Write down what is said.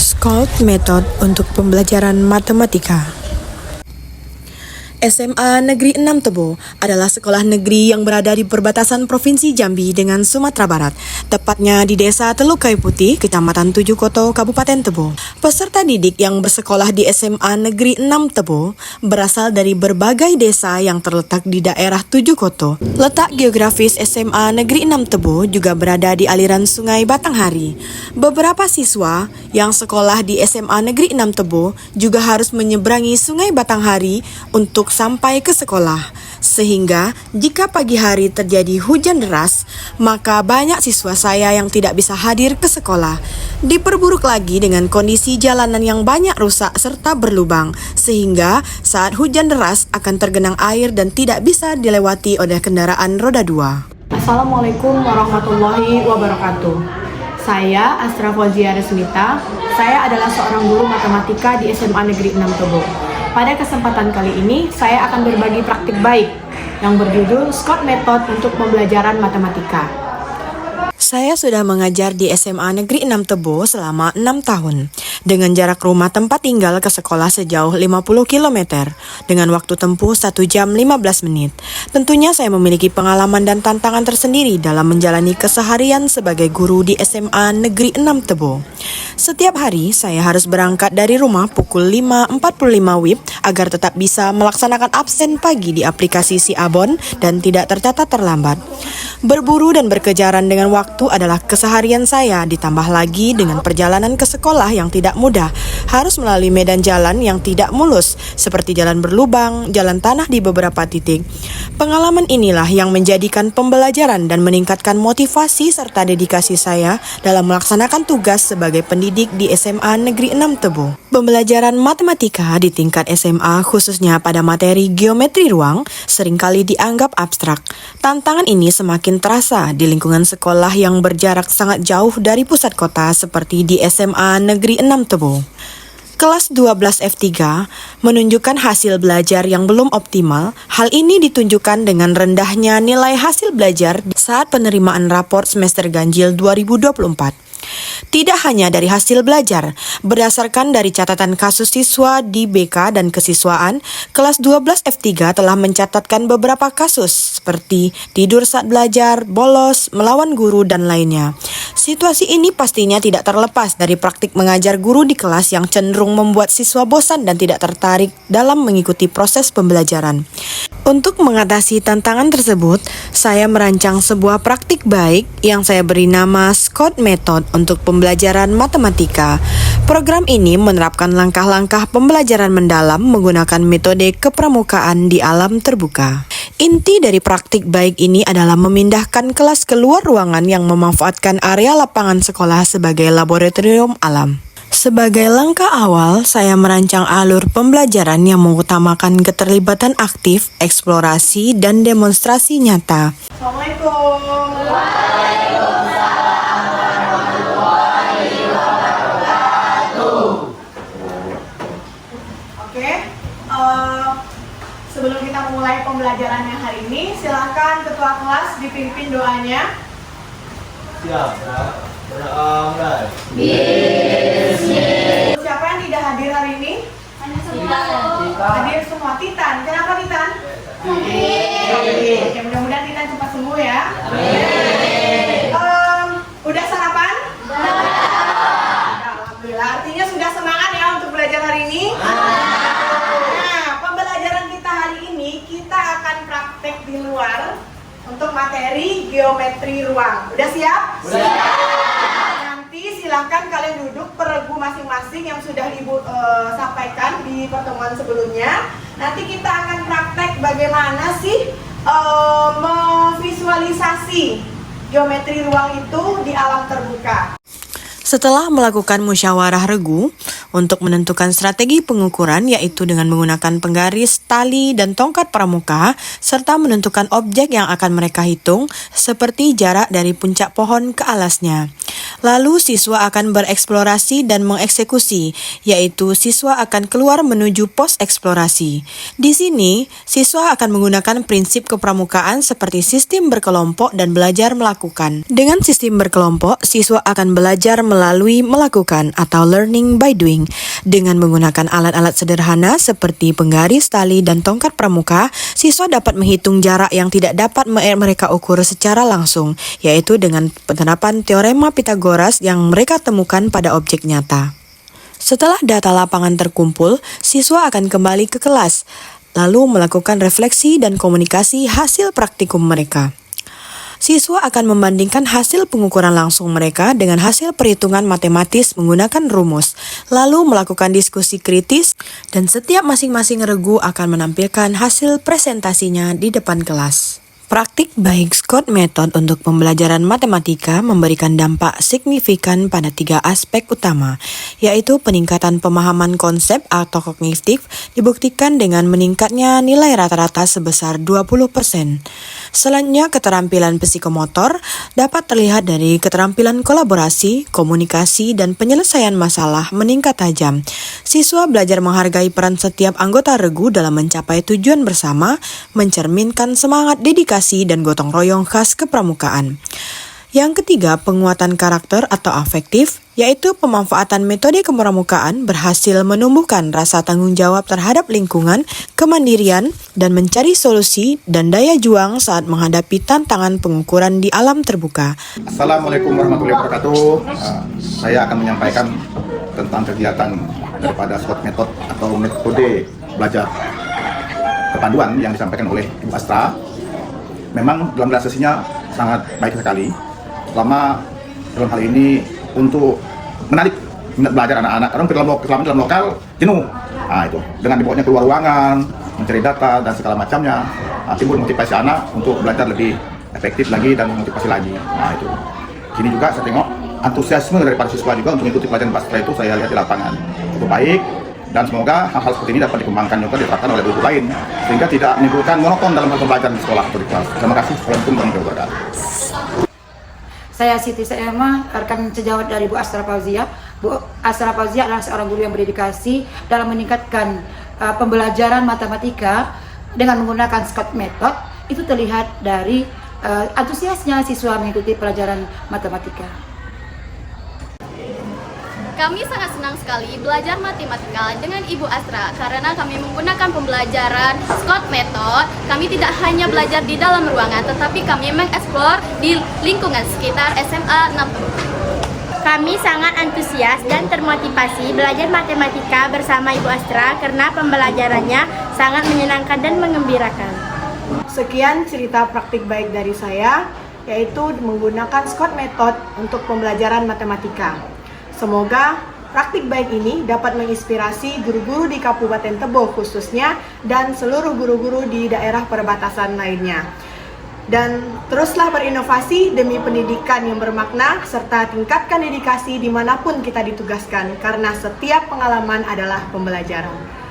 Scout Method untuk pembelajaran matematika. SMA Negeri 6 Tebo adalah sekolah negeri yang berada di perbatasan Provinsi Jambi dengan Sumatera Barat, tepatnya di Desa Teluk Kayu Putih, Kecamatan Tujuh Koto, Kabupaten Tebo. Peserta didik yang bersekolah di SMA Negeri 6 Tebo berasal dari berbagai desa yang terletak di daerah Tujuh Koto. Letak geografis SMA Negeri 6 Tebo juga berada di aliran Sungai Batanghari. Beberapa siswa yang sekolah di SMA Negeri 6 Tebo juga harus menyeberangi Sungai Batanghari untuk sampai ke sekolah, sehingga jika pagi hari terjadi hujan deras, maka banyak siswa saya yang tidak bisa hadir ke sekolah. Diperburuk lagi dengan kondisi jalanan yang banyak rusak serta berlubang, sehingga saat hujan deras akan tergenang air dan tidak bisa dilewati oleh kendaraan roda 2. Assalamualaikum warahmatullahi wabarakatuh. Saya Astra Fauzia Resmita. Saya adalah seorang guru matematika di SMA Negeri 6 Tebo. Pada kesempatan kali ini, saya akan berbagi praktik baik yang berjudul Scout Method untuk pembelajaran matematika. Saya sudah mengajar di SMA Negeri 6 Tebo selama 6 tahun, dengan jarak rumah tempat tinggal ke sekolah sejauh 50 km, dengan waktu tempuh 1 jam 15 menit. Tentunya saya memiliki pengalaman dan tantangan tersendiri dalam menjalani keseharian sebagai guru di SMA Negeri 6 Tebo. Setiap hari, saya harus berangkat dari rumah pukul 5.45 WIB agar tetap bisa melaksanakan absen pagi di aplikasi Siabon dan tidak tercatat terlambat. Berburu dan berkejaran dengan waktu adalah keseharian saya, ditambah lagi dengan perjalanan ke sekolah yang tidak mudah. Harus melalui medan jalan yang tidak mulus, seperti jalan berlubang, jalan tanah di beberapa titik. Pengalaman inilah yang menjadikan pembelajaran dan meningkatkan motivasi serta dedikasi saya dalam melaksanakan tugas sebagai pendidik di SMA Negeri 6 Tebo. Pembelajaran matematika di tingkat SMA, khususnya pada materi geometri ruang, seringkali dianggap abstrak. Tantangan ini semakin terasa di lingkungan sekolah yang berjarak sangat jauh dari pusat kota seperti di SMA Negeri 6 Tebo. Kelas 12 F3 menunjukkan hasil belajar yang belum optimal. Hal ini ditunjukkan dengan rendahnya nilai hasil belajar saat penerimaan raport semester ganjil 2024. Tidak hanya dari hasil belajar, berdasarkan dari catatan kasus siswa di BK dan kesiswaan, kelas 12 F3 telah mencatatkan beberapa kasus seperti tidur saat belajar, bolos, melawan guru, dan lainnya. Situasi ini pastinya tidak terlepas dari praktik mengajar guru di kelas yang cenderung membuat siswa bosan dan tidak tertarik dalam mengikuti proses pembelajaran. Untuk mengatasi tantangan tersebut, saya merancang sebuah praktik baik yang saya beri nama Scout Method untuk pembelajaran matematika. Program ini menerapkan langkah-langkah pembelajaran mendalam menggunakan metode kepramukaan di alam terbuka. Inti dari praktik baik ini adalah memindahkan kelas keluar ruangan yang memanfaatkan area lapangan sekolah sebagai laboratorium alam. Sebagai langkah awal, saya merancang alur pembelajaran yang mengutamakan keterlibatan aktif, eksplorasi, dan demonstrasi nyata. Assalamualaikum. Oke, sebelum kita mulai pembelajarannya hari ini, silakan ketua kelas dipimpin doanya. Siap, mulai. Siapa yang tidak hadir hari ini? Hadir semua. Titan, kenapa Titan? Oke, mudah-mudahan Titan cepat sembuh ya. Udah sarapan? Alhamdulillah, artinya sudah semangat ya untuk belajar hari ini. Nah, pembelajaran kita hari ini kita akan praktek di luar untuk materi geometri ruang. Udah siap? Silahkan kalian duduk per regu masing-masing yang sudah Ibu sampaikan di pertemuan sebelumnya. Nanti kita akan praktek bagaimana sih memvisualisasi geometri ruang itu di alam terbuka. Setelah melakukan musyawarah regu untuk menentukan strategi pengukuran, yaitu dengan menggunakan penggaris, tali, dan tongkat pramuka, serta menentukan objek yang akan mereka hitung, seperti jarak dari puncak pohon ke alasnya. Lalu siswa akan bereksplorasi dan mengeksekusi, yaitu siswa akan keluar menuju pos eksplorasi. Di sini, siswa akan menggunakan prinsip kepramukaan seperti sistem berkelompok dan belajar melakukan. Dengan sistem berkelompok, siswa akan belajar melalui melakukan atau learning by doing. Dengan menggunakan alat-alat sederhana seperti penggaris, tali, dan tongkat pramuka, siswa dapat menghitung jarak yang tidak dapat mereka ukur secara langsung, yaitu dengan penerapan teorema Pythagoras yang mereka temukan pada objek nyata. Setelah data lapangan terkumpul, siswa akan kembali ke kelas, lalu melakukan refleksi dan komunikasi hasil praktikum mereka. Siswa akan membandingkan hasil pengukuran langsung mereka dengan hasil perhitungan matematis menggunakan rumus, lalu melakukan diskusi kritis, dan setiap masing-masing regu akan menampilkan hasil presentasinya di depan kelas. Praktik baik Scott Method untuk pembelajaran matematika memberikan dampak signifikan pada 3 aspek utama, yaitu peningkatan pemahaman konsep atau kognitif dibuktikan dengan meningkatnya nilai rata-rata sebesar 20%. Selanjutnya, keterampilan psikomotor dapat terlihat dari keterampilan kolaborasi, komunikasi, dan penyelesaian masalah meningkat tajam. Siswa belajar menghargai peran setiap anggota regu dalam mencapai tujuan bersama, mencerminkan semangat dedikasi dan gotong royong khas kepramukaan. Yang ketiga, penguatan karakter atau afektif, yaitu pemanfaatan metode kepramukaan berhasil menumbuhkan rasa tanggung jawab terhadap lingkungan, kemandirian, dan mencari solusi dan daya juang saat menghadapi tantangan pengukuran di alam terbuka. Assalamualaikum warahmatullahi wabarakatuh. Saya akan menyampaikan tentang kegiatan daripada Scott Method atau metode belajar kepanduan yang disampaikan oleh Ibu Astra. Memang dalam sesinya sangat baik sekali. Selama dalam hal ini untuk menarik minat belajar anak-anak, karena selama dalam lokal jenuh. Nah, itu dengan dibawanya keluar ruangan, mencari data dan segala macamnya, timbul motivasi anak untuk belajar lebih efektif lagi dan motivasi lagi. Nah, itu. Sini juga saya tengok antusiasme daripada siswa juga untuk mengikuti pelajaran pasca itu saya lihat di lapangan cukup baik, dan semoga hal-hal seperti ini dapat dikembangkan juga diterapkan oleh guru lain sehingga tidak menimbulkan monoton dalam pembelajaran di sekolah atau di kelas. Terima kasih. Assalamualaikum warahmatullahi wabarakatuh. Saya Siti Saema, rekan sejawat dari Bu Astra Fauzia. Bu Astra Fauzia adalah seorang guru yang berdedikasi dalam meningkatkan pembelajaran matematika dengan menggunakan Scott Method. Itu terlihat dari antusiasnya siswa mengikuti pelajaran matematika. Kami sangat senang sekali belajar matematika dengan Ibu Astra karena kami menggunakan pembelajaran Scott Method. Kami tidak hanya belajar di dalam ruangan, tetapi kami mengeksplor di lingkungan sekitar SMA 6 Tebo. Kami sangat antusias dan termotivasi belajar matematika bersama Ibu Astra karena pembelajarannya sangat menyenangkan dan mengembirakan. Sekian cerita praktik baik dari saya, yaitu menggunakan Scott Method untuk pembelajaran matematika. Semoga praktik baik ini dapat menginspirasi guru-guru di Kabupaten Tebo khususnya dan seluruh guru-guru di daerah perbatasan lainnya. Dan teruslah berinovasi demi pendidikan yang bermakna serta tingkatkan dedikasi dimanapun kita ditugaskan karena setiap pengalaman adalah pembelajaran.